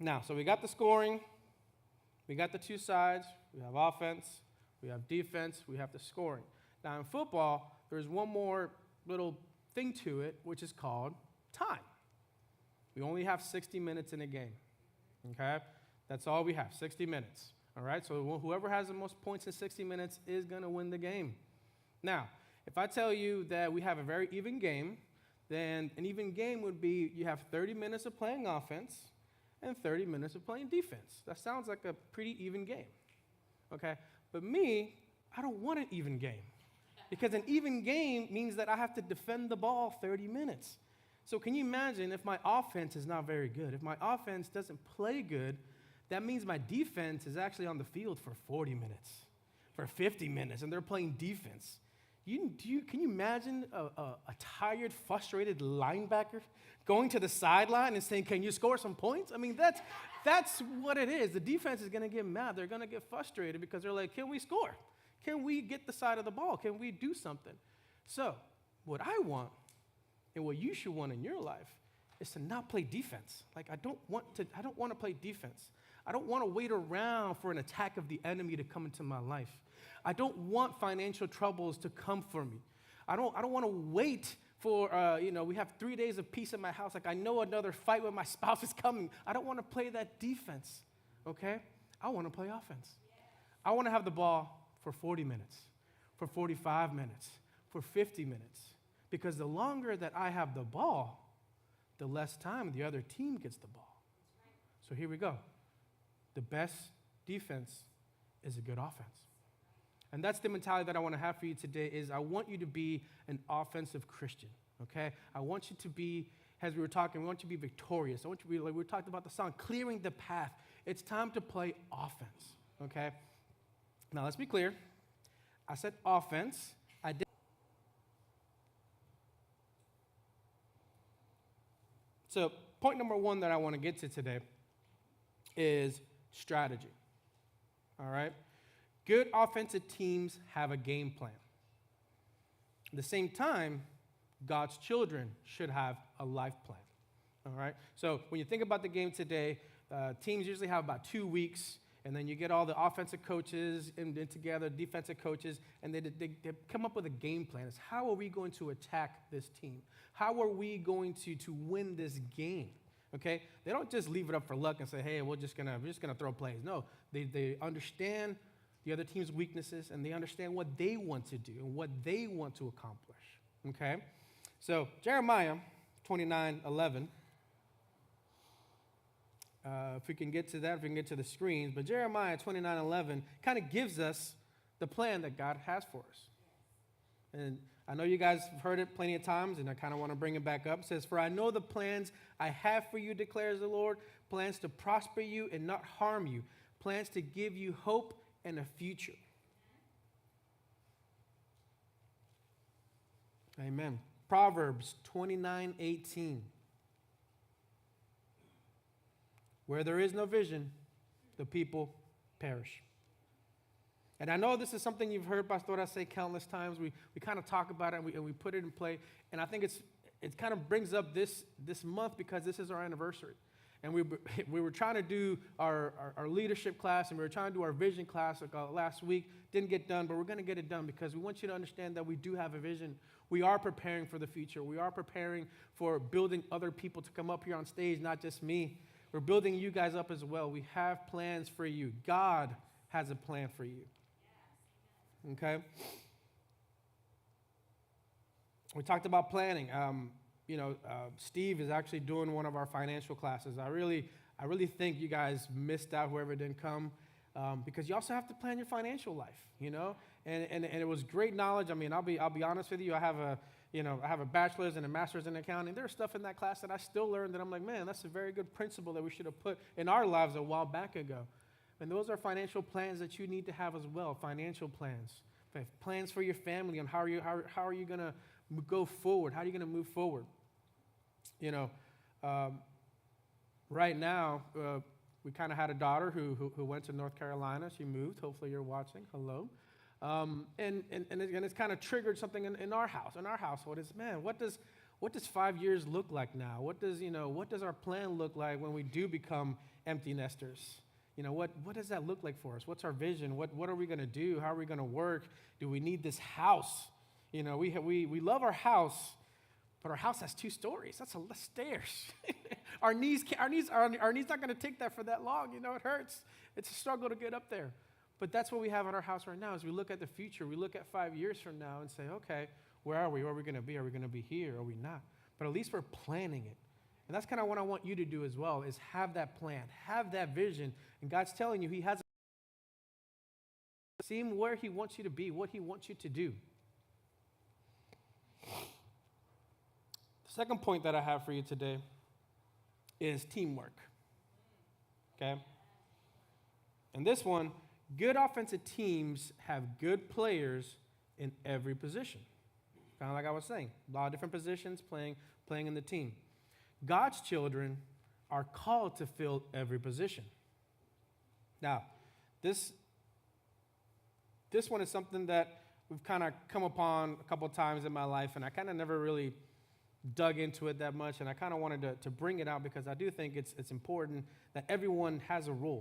Now, so we got the scoring, we got the two sides, we have offense, we have defense, we have the scoring. Now, in football, there's one more little thing to it, which is called time. We only have 60 minutes in a game, okay? That's all we have, 60 minutes, all right? So whoever has the most points in 60 minutes is going to win the game. Now, if I tell you that we have a very even game, then an even game would be you have 30 minutes of playing offense and 30 minutes of playing defense. That sounds like a pretty even game, okay? But me, I don't want an even game because an even game means that I have to defend the ball 30 minutes. So can you imagine if my offense is not very good? If my offense doesn't play good, that means my defense is actually on the field for 40 minutes, for 50 minutes, and they're playing defense. Can you imagine a tired, frustrated linebacker going to the sideline and saying, "Can you score some points?" I mean, that's what it is. The defense is going to get mad. They're going to get frustrated because they're like, "Can we score? Can we get the side of the ball? Can we do something?" So what I want and what you should want in your life is to not play defense. Like, I don't want to play defense. I don't want to wait around for an attack of the enemy to come into my life. I don't want financial troubles to come for me. I don't want to wait for, we have 3 days of peace in my house. Like, I know another fight with my spouse is coming. I don't want to play that defense, okay? I want to play offense. I want to have the ball for 40 minutes, for 45 minutes, for 50 minutes. Because the longer that I have the ball, the less time the other team gets the ball. So here we go. The best defense is a good offense. And that's the mentality that I want to have for you today is I want you to be an offensive Christian, okay? I want you to be, as we were talking, we want you to be victorious. I want you to be, like we talked about the song, clearing the path. It's time to play offense, okay? Now, let's be clear. I said offense. I did. So point number one that I want to get to today is strategy, all right? Good offensive teams have a game plan. At the same time, God's children should have a life plan, all right? So when you think about the game today, teams usually have about 2 weeks, and then you get all the offensive coaches in together, defensive coaches, and they come up with a game plan. It's how are we going to attack this team? How are we going to win this game? Okay? They don't just leave it up for luck and say, "Hey, we're just gonna throw plays." No, they understand the other team's weaknesses, and they understand what they want to do and what they want to accomplish. Okay? So Jeremiah 29:11. If we can get to that, if we can get to the screens. But Jeremiah 29:11 kind of gives us the plan that God has for us. And I know you guys have heard it plenty of times, and I kind of want to bring it back up. It says, "For I know the plans I have for you, declares the Lord, plans to prosper you and not harm you, plans to give you hope and a future." Amen. Proverbs 29:18. "Where there is no vision, the people perish." And I know this is something you've heard Pastora say countless times. We kind of talk about it and we put it in play. And I think it kind of brings up this month because this is our anniversary. And we were trying to do our leadership class, and we were trying to do our vision class last week. Didn't get done, but we're going to get it done because we want you to understand that we do have a vision. We are preparing for the future. We are preparing for building other people to come up here on stage, not just me. We're building you guys up as well. We have plans for you. God has a plan for you. Okay? We talked about planning. Steve is actually doing one of our financial classes. I really think you guys missed out, whoever didn't come, because you also have to plan your financial life, And it was great knowledge. I mean, I'll be honest with you. I have a bachelor's and a master's in accounting. There's stuff in that class that I still learned that I'm like, man, that's a very good principle that we should have put in our lives a while back ago. And those are financial plans that you need to have as well. Financial plans, plans for your family, and how are you going to go forward? How are you going to move forward? Right now, we kind of had a daughter who went to North Carolina. She moved. Hopefully you're watching. Hello. And it's kind of triggered something in our house, in our household. Is, man, what does what does 5 years look like now? What does our plan look like when we do become empty nesters? What does that look like for us? What's our vision? What are we going to do? How are we going to work? Do we need this house? We love our house, but our house has 2 stories. That's a lot of stairs. Our knees not going to take that for that long. It hurts. It's a struggle to get up there. But that's what we have in our house right now. As we look at the future, we look at 5 years from now and say, okay, where are we? Where are we going to be? Are we going to be here? Or are we not? But at least we're planning it. And that's kind of what I want you to do as well, is have that plan, have that vision. And God's telling you he has see him where he wants you to be, what he wants you to do. The second point that I have for you today is teamwork. Okay? And this one, good offensive teams have good players in every position. Kind of like I was saying, a lot of different positions playing in the team. God's children are called to fill every position. Now, this one is something that we've kind of come upon a couple times in my life, and I kind of never really dug into it that much, and I kind of wanted to bring it out because I do think it's important that everyone has a role.